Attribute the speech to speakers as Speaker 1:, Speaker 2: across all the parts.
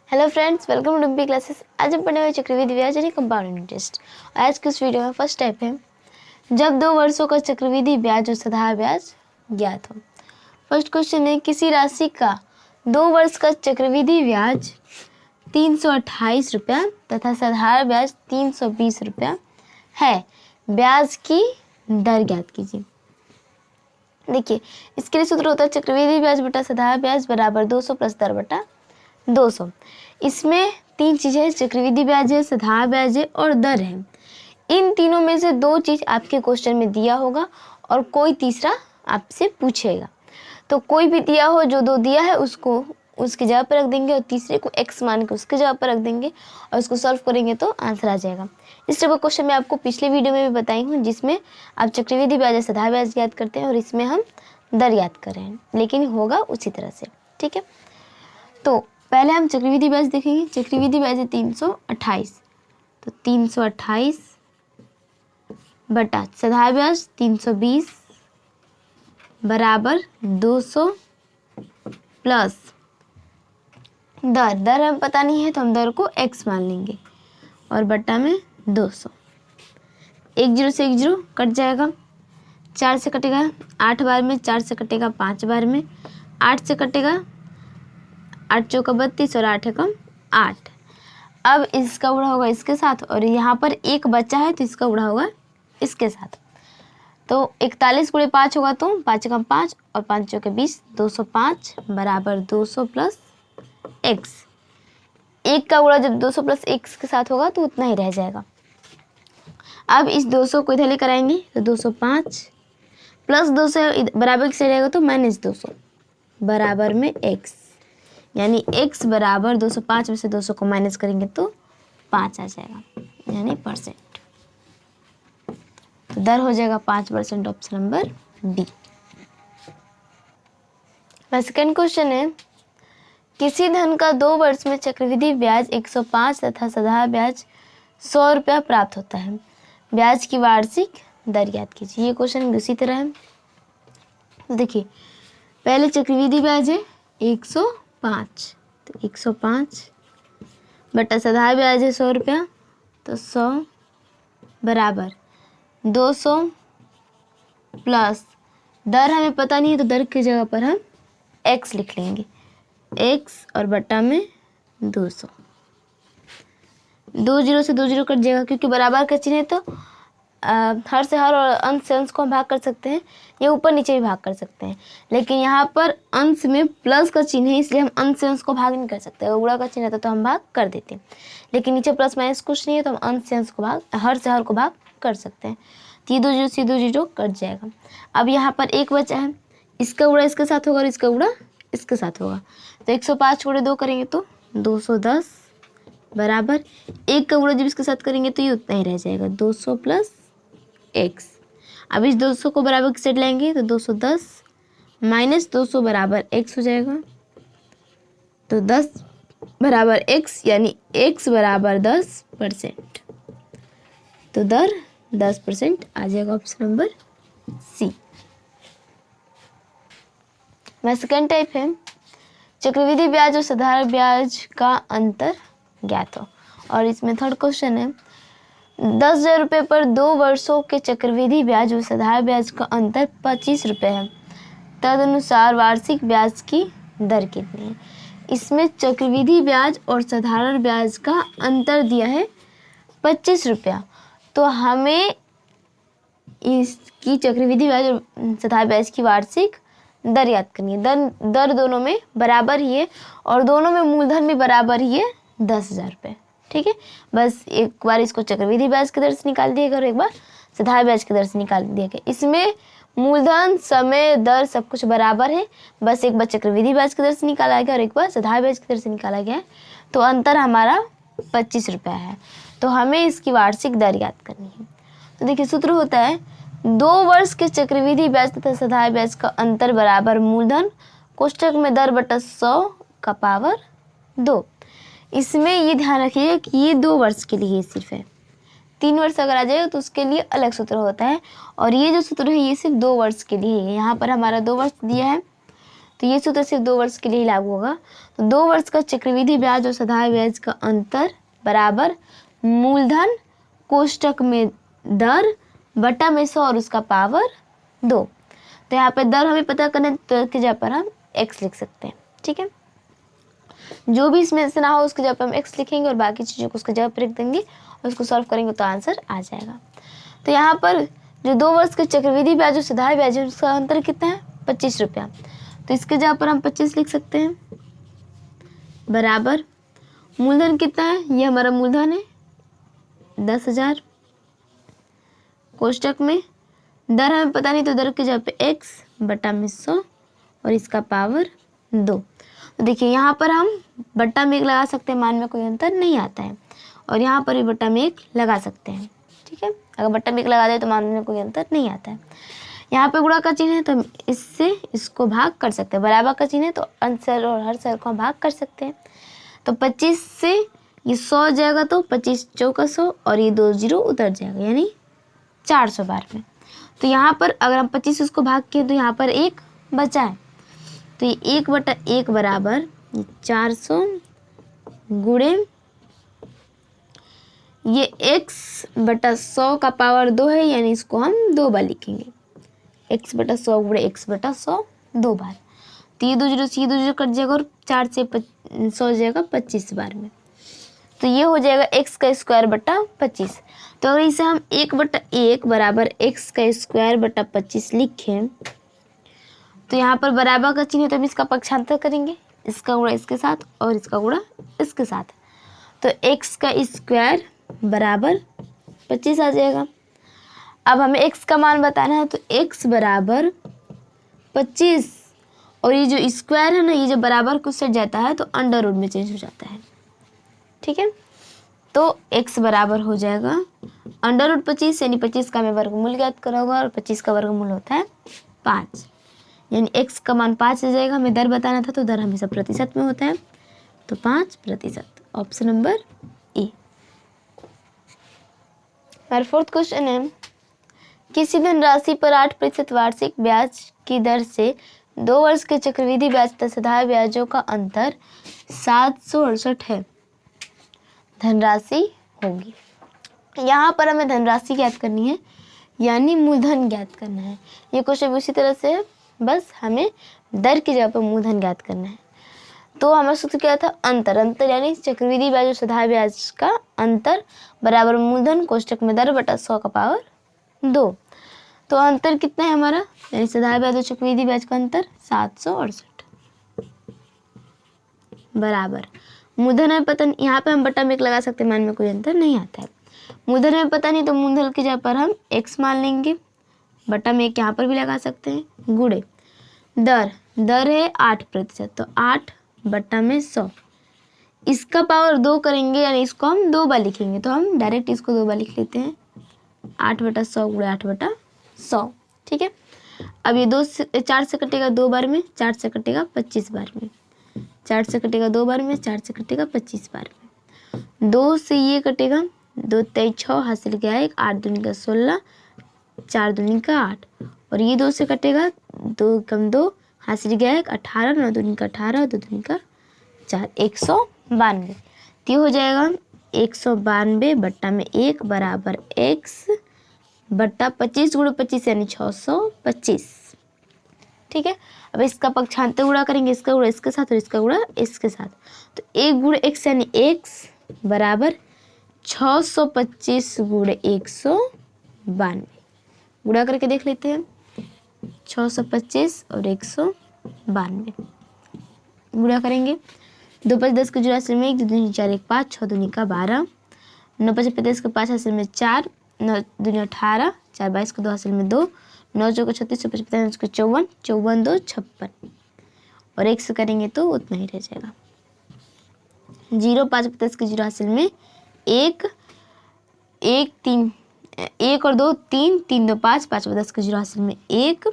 Speaker 1: Hello friends, welcome to Dimpy classes. आज हम पढ़ने वाले चक्रवृद्धि ब्याज यानी कंपाउंड इंटरेस्ट। आज के इस वीडियो में फर्स्ट टाइप है जब 2 वर्षों का चक्रवृद्धि ब्याज और साधारण ब्याज ज्ञात हो। फर्स्ट क्वेश्चन है, किसी राशि का 2 वर्ष का चक्रवृद्धि ब्याज 328 रुपया तथा साधारण ब्याज 320 रुपया है, ब्याज की दर ज्ञात कीजिए। देखिए, इसके लिए सूत्र होता है चक्रवृद्धि ब्याज बटा साधारण ब्याज बराबर 200 प्लस दर बटा 200। इसमें 3 चीज़ें हैं, चक्रवृद्धि ब्याज है, साधारण ब्याज है और दर है। इन तीनों में से 2 चीज़ आपके क्वेश्चन में दिया होगा और कोई तीसरा आपसे पूछेगा। तो कोई भी दिया हो, जो 2 दिया है उसको उसकी जगह पर रख देंगे और तीसरे को x मान के उसकी जगह पर रख देंगे और उसको सॉल्व करेंगे तो आंसर आ जाएगा। इस टाइप का क्वेश्चन मैं आपको पिछले वीडियो में भी बताई हूँ, जिसमें आप चक्रवृद्धि ब्याज या साधारण ब्याज याद करते हैं और इसमें हम दर याद कर रहे हैं, लेकिन होगा उसी तरह से। ठीक है, तो पहले हम चक्रवृद्धि ब्याज देखेंगे। चक्रवृद्धि ब्याज है 328, तो 328 बटा साधारण ब्याज 320 बराबर 200 प्लस दर हमें पता नहीं है तो हम दर को x मान लेंगे और बटा में 200। 1 0 से 1 0 कट जाएगा, 4 से कटेगा 8 बार में, 4 से कटेगा 5 बार में, 8 से कटेगा 8 चौका 32 और 8 एकम 8। अब इसका उड़ा होगा इसके साथ और यहाँ पर एक बच्चा है तो इसका उड़ा होगा इसके साथ। तो 41 गुणे 5 होगा तो 5 एकम 5 और 5 चौके 20, 205 बराबर 200 प्लस x। एक का उड़ा जब 200 प्लस x के साथ होगा तो उतना ही रह जाएगा। अब इस 200 को इधर लेकर आएंगे तो 205 प्लस 200 बराबर किससे रहेगा तो माइनस 200 बराबर में x, यानी x बराबर 205 में से 200 को माइनस करेंगे तो 5 आ जाएगा, यानी परसेंट। तो दर हो जाएगा 5%, option number D. Second question है, किसी धन का 2 वर्ष में चक्रवृद्धि ब्याज 105 तथा साधारण ब्याज 100 रुपया प्राप्त होता है, ब्याज की वार्षिक दर ज्ञात कीजिए। ये क्वेश्चन उसी तरह है। तो देखिए, पहले चक्रवृद्धि ब्याज है 105, तो 105 बटा साधारण ब्याज है 100 रुपया, तो 100 बराबर 200 प्लस दर हमें पता नहीं है तो दर की जगह पर हम x लिख लेंगे, x और बटा में 200। 2 0 से 2 0 कट जाएगा, क्योंकि बराबर का चिन्ह है तो हर से हर और अंश से अंश को हम भाग कर सकते हैं, या ऊपर नीचे भी भाग कर सकते हैं। लेकिन यहाँ पर अंश में प्लस का चिन्ह है, इसलिए हम अंश से अंश को भाग नहीं कर सकते। अगर उड़ा का चिन्ह था तो हम भाग कर देते हैं, लेकिन नीचे प्लस माइनस कुछ नहीं है तो हम अंश से अंश को भाग, हर से हर को भाग कर सकते हैं। तो ये 2 0 से 2 0 कट जाएगा। अब यहाँ पर एक बचा है, इसका उड़ा इसके साथ होगा और इसका उड़ा इसके साथ होगा, तो 105 गुणे 2 करेंगे तो 210 बराबर एक का उड़ा जब इसके साथ करेंगे तो ये उतना ही रह जाएगा, 200 प्लस x। अब इस 200 को बराबर की साइड लाएंगे तो 210 माइनस 200 बराबर x हो जाएगा, तो 10 बराबर x, यानी x बराबर 10%। तो दर 10% आ जाएगा, option number C. Second type है, चक्रवृद्धि ब्याज और साधारण ब्याज का अंतर ज्ञात हो। और इसमें थर्ड क्वेश्चन है, 10,000 रुपये पर 2 वर्षों के चक्रवृद्धि ब्याज और साधारण ब्याज का अंतर 25 रुपये है, तदनुसार वार्षिक ब्याज की दर कितनी है। इसमें चक्रवृद्धि ब्याज और साधारण ब्याज का अंतर दिया है 25 रुपया, तो हमें इसकी चक्रवृद्धि ब्याज और साधारण ब्याज की वार्षिक दर याद करनी है। दर दोनों में बराबर ही है और दोनों में मूलधन भी बराबर ही है 10,000 रुपये। ठीक है, बस एक बार इसको चक्रवृद्धि ब्याज की दर से निकाल दिएगा और एक बार साधारण ब्याज की दर से निकाल दिएगा। इसमें मूलधन, समय, दर सब कुछ बराबर है, बस एक बार चक्रवृद्धि ब्याज की दर से निकाला गया और एक बार साधारण ब्याज की दर से निकाला गया है, तो अंतर हमारा 25 रुपया है। तो हमें इसकी वार्षिक दर याद करनी है। तो देखिए, सूत्र होता है 2 वर्ष के चक्रवृद्धि ब्याज तथा साधारण ब्याज का अंतर बराबर मूलधन कोष्ठक में दर बटा 100 का पावर 2। इसमें ये ध्यान रखिएगा कि ये 2 वर्ष के लिए सिर्फ है, 3 वर्ष अगर आ जाएगा तो उसके लिए अलग सूत्र होता है, और ये जो सूत्र है ये सिर्फ 2 वर्ष के लिए है। यहाँ पर हमारा 2 वर्ष दिया है तो ये सूत्र सिर्फ 2 वर्ष के लिए ही लागू होगा। तो 2 वर्ष का चक्रवृद्धि ब्याज और साधारण ब्याज का अंतर बराबर मूलधन कोष्टक में दर बटा में 100 और उसका पावर 2। तो यहाँ पे दर हमें पता करने की जगह पर हम x लिख सकते हैं। ठीक है, जो भी इसमें से ना हो उसकी जगह पर हम x लिखेंगे और बाकी चीज़ों को उसकी जगह पर लिख देंगे और उसको सॉल्व करेंगे तो आंसर आ जाएगा। तो यहाँ पर जो 2 वर्ष के चक्रवृद्धि ब्याज और साधारण ब्याज है उसका अंतर कितना है 25 रुपया। तो इसके जगह पर हम 25 लिख सकते हैं बराबर मूलधन कितना है, ये हमारा मूलधन है 10,000, कोष्टक में दर हमें पता नहीं तो दर की जगह पे x बटा में 100 और इसका पावर 2। तो देखिए यहाँ पर हम बट्टा में 1 लगा सकते हैं, मान में कोई अंतर नहीं आता है, और यहाँ पर भी बट्टा में 1 लगा सकते हैं। ठीक है, अगर बट्टा में 1 लगा दे तो मान में कोई अंतर नहीं आता है। यहाँ पे गुणा का चिन्ह है तो हम इससे इसको भाग कर सकते हैं, बराबर का चिन्ह है तो अंतर और हर सर को हम भाग कर सकते हैं। तो 25 से ये 100 जाएगा तो 25 चौका 100 और ये 2 0 उतर जाएगा, यानी 400 बार में। तो यहाँ पर अगर हम 25 उसको भाग किए तो यहाँ पर 1 बचा है, तो ये 1 बटा 1 बराबर 400 गुणे ये x बटा 100 का पावर 2 है, यानी इसको हम 2 बार लिखेंगे, x बटा 100 गुणे x बटा 100 2 बार। तो ये 2 0 से 2 0 कट जाएगा और 4 से 100 जाएगा 25 बार में। तो ये हो जाएगा x का स्क्वायर बटा 25। तो अगर इसे हम 1 बटा 1 बराबर x का स्क्वायर बटा 25 लिखें तो यहाँ पर बराबर का चिन्ह है तो हम इसका पक्षांतर करेंगे, इसका गुणा इसके साथ और इसका गुणा इसके साथ। तो x का स्क्वायर बराबर 25 आ जाएगा। अब हमें x का मान बताना है तो x बराबर 25 और ये जो स्क्वायर है ना, ये जो बराबर को सट जाता है तो अंडर रूट में चेंज हो जाता है। ठीक है, तो x बराबर हो जाएगा अंडर रूट 25, यानी 25 का हमें वर्गमूल ज्ञात करा होगा और 25 का वर्गमूल होता है 5, यानी x का मान 5 आ जाएगा। हमें दर बताना था तो दर हमेशा प्रतिशत में होता है, तो 5%, ऑप्शन नंबर ए। हमारा 4th क्वेश्चन है, किसी धनराशि पर 8% वार्षिक ब्याज की दर से 2 वर्ष के चक्रवृद्धि ब्याज तथा साधारण ब्याजों का अंतर 768 है, धनराशि होगी। यहाँ पर हमें धनराशि ज्ञात करनी है, यानी मूलधन ज्ञात करना है। ये क्वेश्चन उसी तरह से है, बस हमें दर की जगह पर मूलधन ज्ञात करना है। तो हमारा सूत्र क्या था, अंतर यानी चक्रवृद्धि ब्याज और साधारण ब्याज का अंतर बराबर मूलधन कोष्टक में दर बटा 100 का पावर 2। तो अंतर कितना है हमारा, यानी साधारण ब्याज और चक्रवृद्धि ब्याज का अंतर 768 बराबर मूलधन में पता नहीं, यहाँ पे हम बटा में 1 लगा सकते हैं, मान में कोई अंतर नहीं आता है। मूलधन में पता नहीं तो मूलधन की जगह पर हम x मान लेंगे, बटा में 1 यहाँ पर भी लगा सकते हैं, गुणे दर है 8%, तो 8 बटा में 100, इसका पावर 2 करेंगे, यानी इसको हम 2 बार लिखेंगे, तो हम डायरेक्ट इसको 2 बार लिख लेते हैं, 8 बटा 100 गुणे 8 बटा 100। ठीक है, अब ये 4 से कटेगा 2 बार में, 4 से कटेगा 25 बार में, 4 से कटेगा 2 बार में, 4 से कटेगा 25 बार में, 2 से ये कटेगा, 2 3 6 हासिल गया 1, 8 दूनी का 16, 4 दूनी का 8, और ये 2 से कटेगा, 2 कम 2 हासिल गया 1, 18, 9 दूनी का 18, 2 दूनी का 4, 192। तो ये हो जाएगा 192 बट्टा में 1 बराबर x बट्टा 25 गुणे 25 यानी 625। ठीक है, अब इसका पक्षांतर गुणा करेंगे, इसका गुणा इसके साथ और इसका गुणा इसके साथ, तो 1 गुणे x यानी x बराबर 625 गुणे 192। गुणा करके देख लेते हैं, 625 और 192 गुणा करेंगे, 2 5 10 के जुड़ा हासिल में 1, 2 दूनी 4 1 5, 6 दूनी का 12, 9 5 35 के 5 हासिल में 4, 9 दूनी 18, 4 22 के 2 हासिल में 2, 9 चौके 36, 5 55 के 54, 54 2 56, और 1 से करेंगे तो उतना ही रह जाएगा। 0 5 35 के जुड़ा हासिल में 1 1 3 1 और 2 3 3 2 5, 5 10 के जीरो हासिल में 1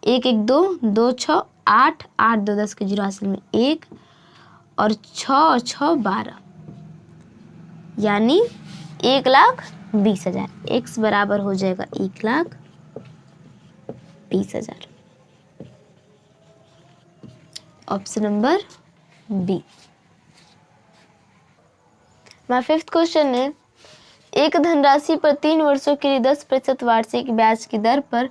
Speaker 1: 1 1 2 2 6 8 8 2 10 के जीरो हासिल में 1 और 6 और 6 12, यानी 1,20,000। x बराबर हो जाएगा 1,20,000। Option number B. हमारा फिफ्थ क्वेश्चन है, एक धनराशि पर 3 वर्षों के लिए 10% वार्षिक ब्याज की दर पर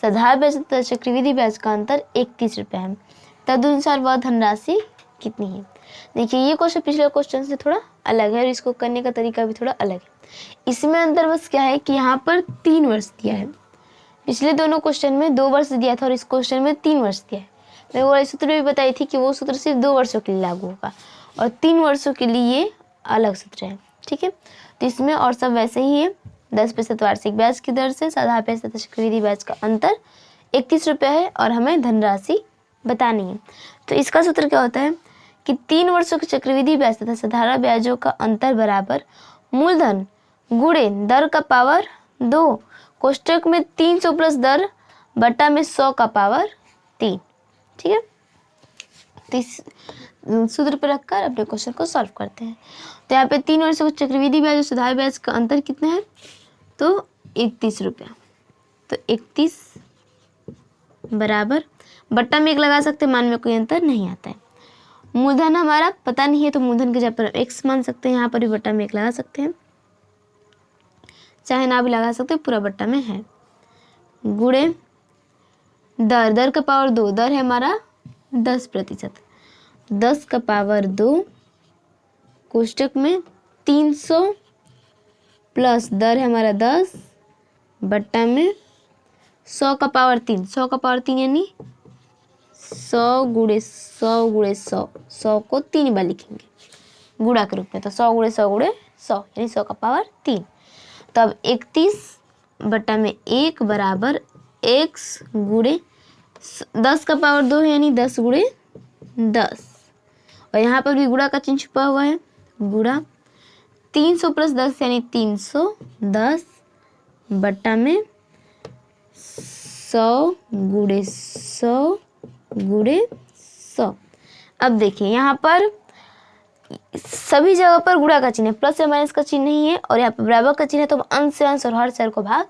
Speaker 1: साधारण ब्याज तथा चक्रवृद्धि ब्याज का अंतर 31 रुपये है, तदनुसार वह धनराशि कितनी है। देखिए ये क्वेश्चन पिछले क्वेश्चन से थोड़ा अलग है और इसको करने का तरीका भी थोड़ा अलग है। इसमें अंतर बस क्या है कि यहाँ पर 3 वर्ष दिया है, पिछले दोनों क्वेश्चन में 2 वर्ष दिया था और इस क्वेश्चन में 3 वर्ष दिया है। मैं वो वाले सूत्र भी बताई थी कि वो सूत्र सिर्फ 2 वर्षों के लिए लागू होगा और 3 वर्षों के लिए ये अलग सूत्र है, ठीक है। तो इसमें और सब वैसे ही है, 10% वार्षिक ब्याज की दर से साधारण ब्याज तथा चक्रवृद्धि ब्याज का अंतर 31 रुपये है और हमें धनराशि बतानी है। तो इसका सूत्र क्या होता है कि 3 वर्षों के चक्रवृद्धि ब्याज तथा साधारण ब्याजों का अंतर बराबर मूलधन गुणे दर का पावर 2, कोष्टक में 300 प्लस दर बटा में 100 का पावर 3, ठीक है। तो इस सूत्र पर रखकर अपने क्वेश्चन को सॉल्व करते हैं। तो यहाँ पे 3 वर्षों का चक्रवृद्धि ब्याज और साधारण ब्याज का अंतर कितना है, तो 31 रुपया। तो 31 बराबर बट्टा में 1 लगा सकते हैं, मान में कोई अंतर नहीं आता है। मूलधन हमारा पता नहीं है तो मूलधन के जगह पर x मान सकते हैं, यहाँ पर भी बट्टा में 1 लगा सकते हैं, चाहे ना भी लगा सकते, पूरा बट्टा में है, गुणे दर, दर का पावर 2, दर है हमारा 10%, 10 का पावर 2 कोष्टक में 300 प्लस दर है हमारा 10 बट्टा में 100 का पावर 3, 100 का पावर 3 यानी 100 गुणे 100 गुणे 100, 100 को 3 बार लिखेंगे गुणा के रूप में, तो 100 गुणे 100 गुणे 100 यानी 100 का पावर 3। तो अब 31 बट्टा में 1 बराबर x गुणे 10 का पावर 2 है यानी 10 गुणे 10, और यहाँ पर भी गुणा का चिन्ह छुपा हुआ है, गुणा 300 प्लस 10 यानी 310 बट्टा में 100 गुणे 100 गुणे 100। अब देखिए यहाँ पर सभी जगह पर गुणा का चिन्ह है, प्लस या माइनस का चिन्ह नहीं है, और यहाँ पर बराबर का चिन्ह है, तो अंश से अंश और हर से हर को भाग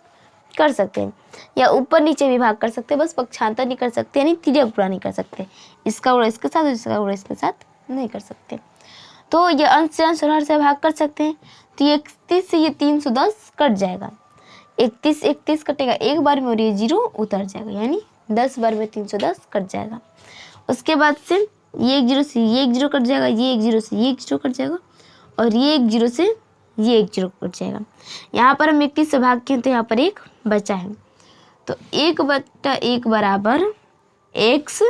Speaker 1: कर सकते हैं या ऊपर नीचे भी भाग कर सकते हैं, बस पक्षांतर नहीं कर सकते यानी तिर्यक पूरा नहीं कर सकते, इसका गुणा इसके साथ इसका गुणा इसके साथ नहीं कर सकते। तो ये अंश से अंश और हर से भाग कर सकते हैं, तो ये 31 से ये 310 कट जाएगा, 31 कटेगा एक बार में और ये 0 उतर जाएगा, यानी 10 बार में 310 कट जाएगा। उसके बाद से ये 1 0 से ये 1 0 कट जाएगा, ये 1 0 से ये 1 0 कट जाएगा, और ये 1 0 से ये 1 0 कट जाएगा। यहाँ पर हम 31 से भाग किए तो यहाँ पर 1 बचा है, तो 1/1 बराबर x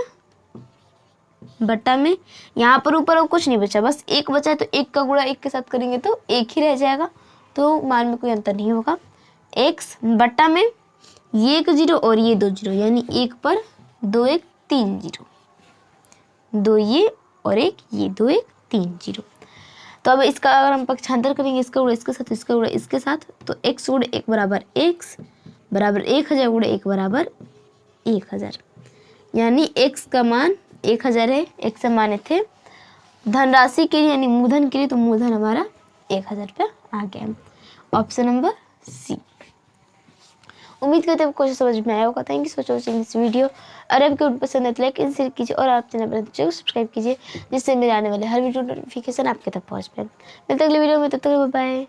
Speaker 1: बट्टा में, यहाँ पर ऊपर और कुछ नहीं बचा, बस 1 बचा है, तो 1 का गुणा 1 के साथ करेंगे तो 1 ही रह जाएगा, तो मान में कोई अंतर नहीं होगा। x बट्टा में ये 1 0 और ये 2 0 यानी 1 पर 2 1 3 0, 2 ये और 1 ये, 2 1 3 0। तो अब इसका अगर हम पक्षांतर करेंगे, इसका गुणा इसके साथ इसका गुणा इसके साथ, तो x गुणे 1 बराबर x बराबर 1000 गुणे 1 बराबर 1000, यानी x का मान 1000 है, x से माने थे धनराशि के लिए यानी मूलधन के लिए, तो मूलधन हमारा 1000 रुपया आ गया, ऑप्शन नंबर सी। उम्मीद करते हैं आपको क्वेश्चन समझ में आया होगा। Thank you so much for watching this video. अगर आपको पसंद है तो लाइक एंड शेयर कीजिए और आप चैनल पर सब्सक्राइब कीजिए, जिससे मेरे आने वाले हर वीडियो नोटिफिकेशन आपके तक पहुंच पाए। मिलते अगले वीडियो में, तब तक बाय बाय।